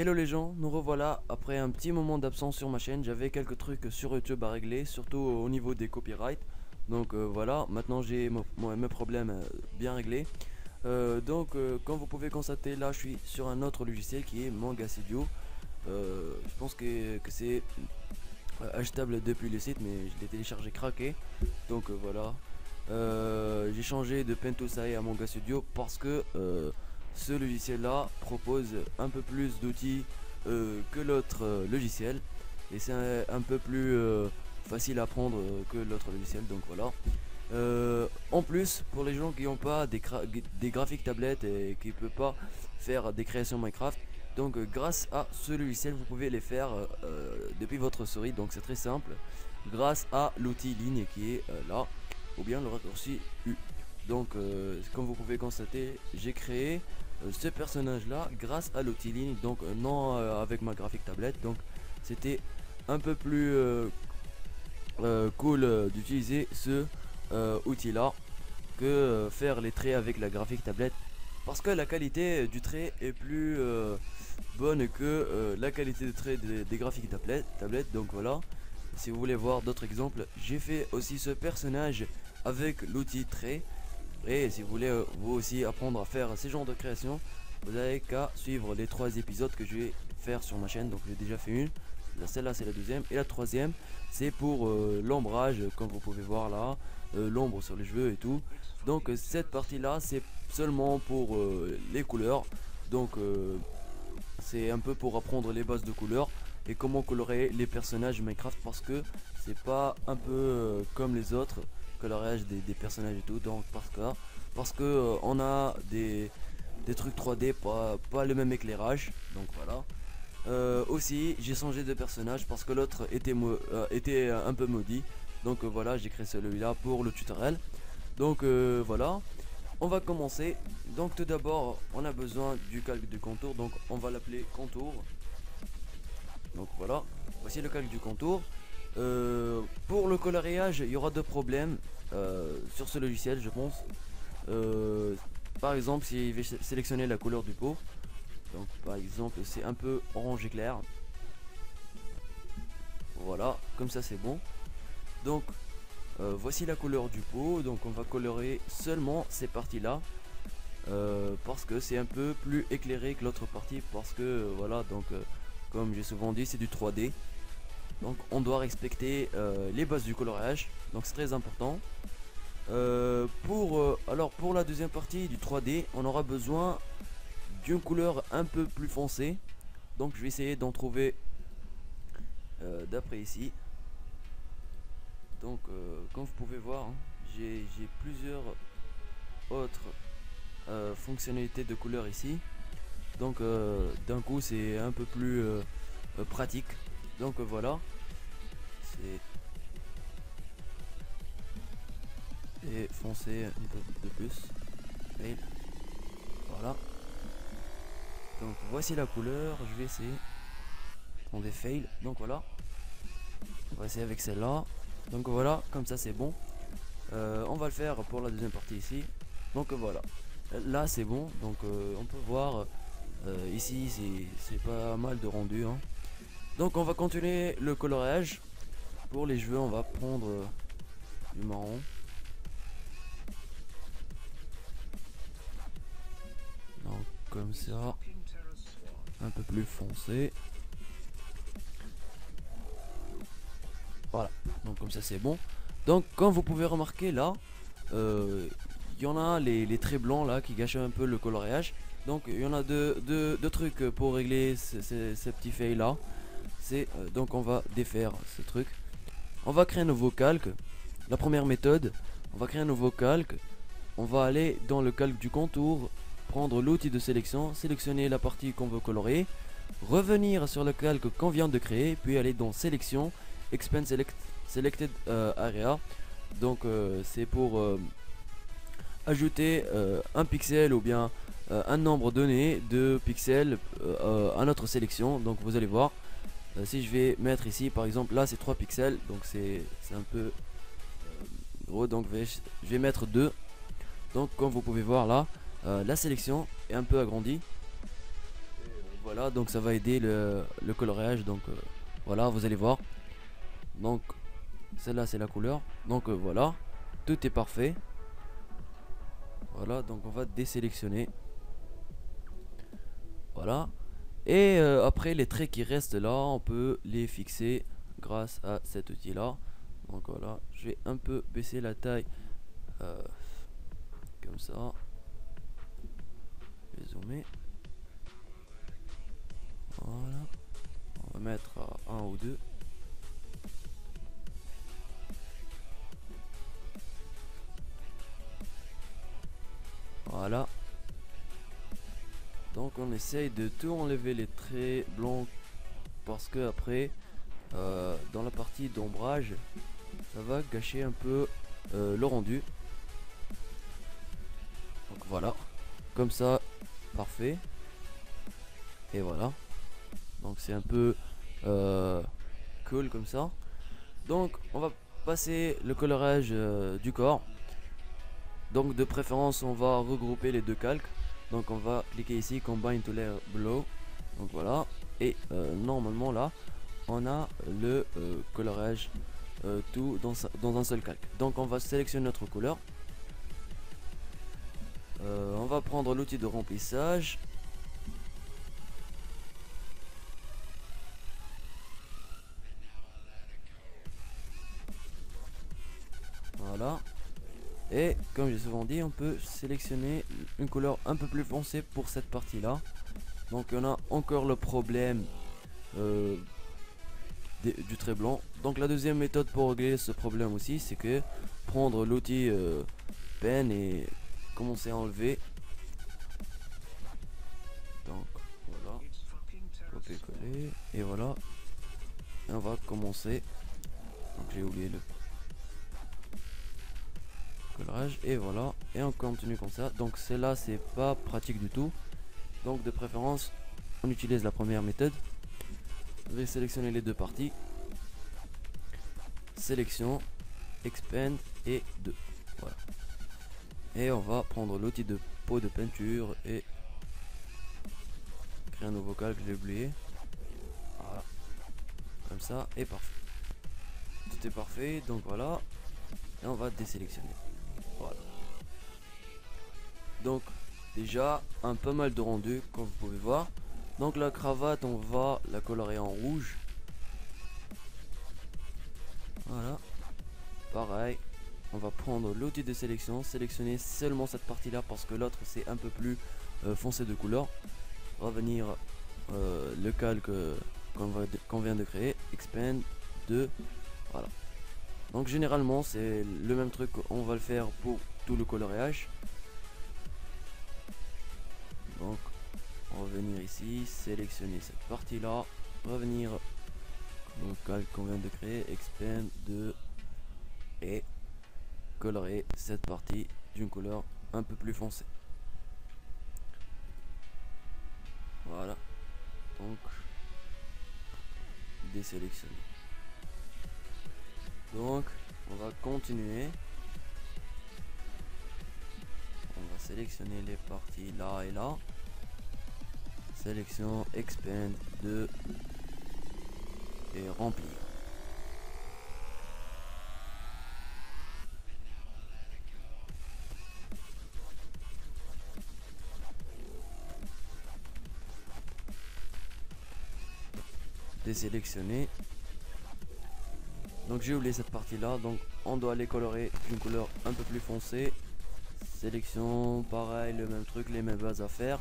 Hello les gens, nous revoilà après un petit moment d'absence sur ma chaîne. J'avais quelques trucs sur YouTube à régler, surtout au niveau des copyrights. Donc voilà, maintenant j'ai mes problèmes bien réglés. Comme vous pouvez constater, là je suis sur un autre logiciel qui est Manga Studio. Je pense que c'est achetable depuis le site, mais je l'ai téléchargé craqué. Donc voilà. J'ai changé de Pentosai à Manga Studio parce que ce logiciel là propose un peu plus d'outils que l'autre logiciel, et c'est un peu plus facile à apprendre que l'autre logiciel. Donc voilà. En plus, pour les gens qui n'ont pas des graphiques tablettes et qui ne peuvent pas faire des créations Minecraft, donc grâce à ce logiciel vous pouvez les faire depuis votre souris. Donc c'est très simple grâce à l'outil ligne qui est là, ou bien le raccourci U. Donc comme vous pouvez constater, j'ai créé ce personnage là grâce à l'outil ligne, donc non avec ma graphique tablette. Donc c'était un peu plus cool d'utiliser ce outil là que faire les traits avec la graphique tablette, parce que la qualité du trait est plus bonne que la qualité de trait des graphiques tablette. Donc voilà, si vous voulez voir d'autres exemples, j'ai fait aussi ce personnage avec l'outil trait. Et si vous voulez vous aussi apprendre à faire ces genres de création, vous avez qu'à suivre les 3 épisodes que je vais faire sur ma chaîne. Donc j'ai déjà fait une, celle-là c'est la deuxième, et la troisième c'est pour l'ombrage, comme vous pouvez voir là, l'ombre sur les cheveux et tout. Donc cette partie là c'est seulement pour les couleurs. Donc c'est un peu pour apprendre les bases de couleurs et comment colorer les personnages Minecraft, parce que c'est pas un peu comme les autres coloriage des personnages et tout. Donc parce que on a des trucs 3D, pas le même éclairage. Donc voilà. Aussi j'ai changé de personnage parce que l'autre était un peu maudit. Donc voilà, j'ai créé celui-là pour le tutoriel. Donc voilà, on va commencer. Donc tout d'abord on a besoin du calque du contour, donc on va l'appeler contour. Donc voilà, voici le calque du contour. Pour le coloriage, il y aura deux problèmes sur ce logiciel, je pense. Par exemple, si je vais sélectionner la couleur du pot, donc par exemple c'est un peu orange éclair. Voilà, comme ça c'est bon. Donc voici la couleur du pot. Donc on va colorer seulement ces parties là, parce que c'est un peu plus éclairé que l'autre partie, parce que voilà, donc comme j'ai souvent dit, c'est du 3D. Donc on doit respecter les bases du coloriage, donc c'est très important. Alors pour la deuxième partie du 3D, on aura besoin d'une couleur un peu plus foncée. Donc je vais essayer d'en trouver d'après ici. Donc comme vous pouvez voir, hein, j'ai plusieurs autres fonctionnalités de couleur ici. Donc d'un coup c'est un peu plus pratique. Donc voilà, c'est et foncé un peu de plus. Et voilà. Donc voici la couleur. Je vais essayer. On des fails. Donc voilà. On va essayer avec celle-là. Donc voilà, comme ça c'est bon. On va le faire pour la deuxième partie ici. Donc voilà. Là c'est bon. Donc on peut voir ici c'est pas mal de rendu, hein. Donc on va continuer le coloriage. Pour les cheveux on va prendre du marron. Donc comme ça, un peu plus foncé. Voilà, donc comme ça c'est bon. Donc comme vous pouvez remarquer là, il y en a les traits blancs là qui gâchent un peu le coloriage. Donc il y en a deux trucs pour régler ces petits fails là. C'est donc on va défaire ce truc. On va créer un nouveau calque. La première méthode, on va créer un nouveau calque. On va aller dans le calque du contour, prendre l'outil de sélection, sélectionner la partie qu'on veut colorer, revenir sur le calque qu'on vient de créer, puis aller dans sélection, expand selected area. Donc c'est pour ajouter un pixel ou bien un nombre donné de pixels à notre sélection. Donc vous allez voir, si je vais mettre ici par exemple, là c'est 3 pixels, donc c'est un peu gros, donc je vais mettre 2. Donc comme vous pouvez voir là, la sélection est un peu agrandie. Voilà, donc ça va aider le coloriage. Donc voilà, vous allez voir. Donc celle-là c'est la couleur. Donc voilà, tout est parfait. Voilà, donc on va désélectionner. Voilà. Et après les traits qui restent là, on peut les fixer grâce à cet outil là. Donc voilà, je vais un peu baisser la taille comme ça. Je vais zoomer. Voilà. On va mettre à 1 ou 2. Voilà. Donc on essaye de tout enlever les traits blancs parce que après dans la partie d'ombrage ça va gâcher un peu le rendu. Donc voilà, comme ça, parfait. Et voilà, donc c'est un peu cool comme ça. Donc on va passer le colorage du corps. Donc de préférence on va regrouper les deux calques. Donc on va cliquer ici combine to layer below. Donc voilà, et normalement là on a le colorage tout dans un seul calque. Donc on va sélectionner notre couleur. On va prendre l'outil de remplissage. Voilà. Et comme j'ai souvent dit, on peut sélectionner une couleur un peu plus foncée pour cette partie là. Donc on a encore le problème du trait blanc. Donc la deuxième méthode pour régler ce problème aussi, c'est que prendre l'outil pen et commencer à enlever. Donc voilà, copier coller et voilà. Et on va commencer. Donc j'ai oublié le colorage et voilà, et on continue comme ça. Donc celle-là c'est pas pratique du tout, donc de préférence on utilise la première méthode. Je vais sélectionner les deux parties, sélection, expand et 2. Voilà, et on va prendre l'outil de pot de peinture et créer un nouveau calque, je l'ai oublié. Voilà, comme ça, et parfait, tout est parfait. Donc voilà, et on va désélectionner. Voilà, donc déjà un pas mal de rendu comme vous pouvez voir. Donc la cravate on va la colorer en rouge. Voilà, pareil, on va prendre l'outil de sélection, sélectionner seulement cette partie là parce que l'autre c'est un peu plus foncé de couleur. Revenir le calque qu'on vient de créer, expand 2. Voilà, donc généralement c'est le même truc, on va le faire pour tout le coloriage. Donc revenir ici, sélectionner cette partie là, revenir au calque qu'on vient de créer, expand 2 et colorer cette partie d'une couleur un peu plus foncée. Voilà, donc désélectionner. Donc on va continuer, on va sélectionner les parties là et là, sélection, expand 2 et remplir. Désélectionner. Donc j'ai oublié cette partie là, donc on doit les colorer d'une couleur un peu plus foncée. Sélection, pareil, le même truc, les mêmes bases à faire.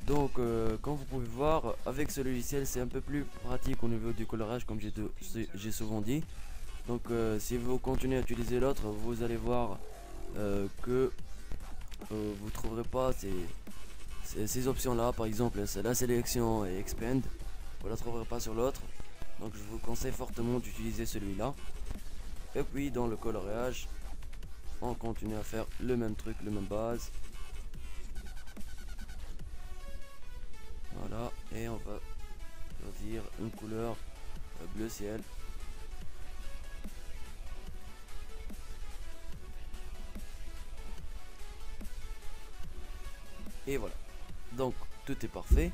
Donc comme vous pouvez voir, avec ce logiciel c'est un peu plus pratique au niveau du colorage comme j'ai souvent dit. Donc si vous continuez à utiliser l'autre, vous allez voir que vous trouverez pas ces options là. Par exemple c'est la sélection et expand, vous la trouverez pas sur l'autre. Donc je vous conseille fortement d'utiliser celui-là. Et puis dans le coloriage, on continue à faire le même truc, le même base. Voilà, et on va choisir une couleur bleu ciel. Et voilà, donc tout est parfait.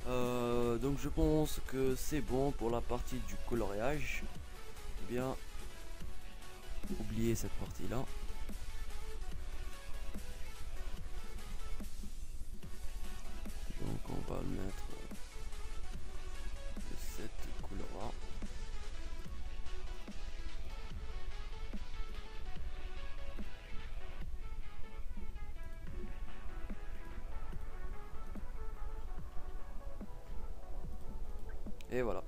Donc je pense que c'est bon pour la partie du coloriage. Bien, oubliez cette partie là. Donc on va le mettre de cette couleur là. Et voilà.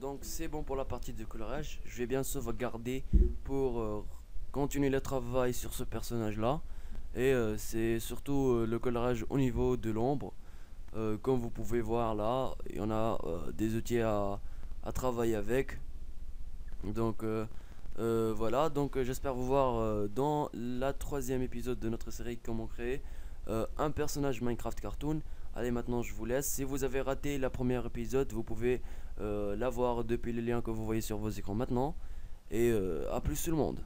Donc c'est bon pour la partie de coloriage. Je vais bien sauvegarder pour continuer le travail sur ce personnage là. Et c'est surtout le coloriage au niveau de l'ombre. Comme vous pouvez voir là, il y en a des outils à travailler avec. Donc voilà, donc j'espère vous voir dans la troisième épisode de notre série comment créer un personnage Minecraft Cartoon. Allez, maintenant je vous laisse. Si vous avez raté la première épisode, vous pouvez la voir depuis le lien que vous voyez sur vos écrans maintenant. Et à plus tout le monde.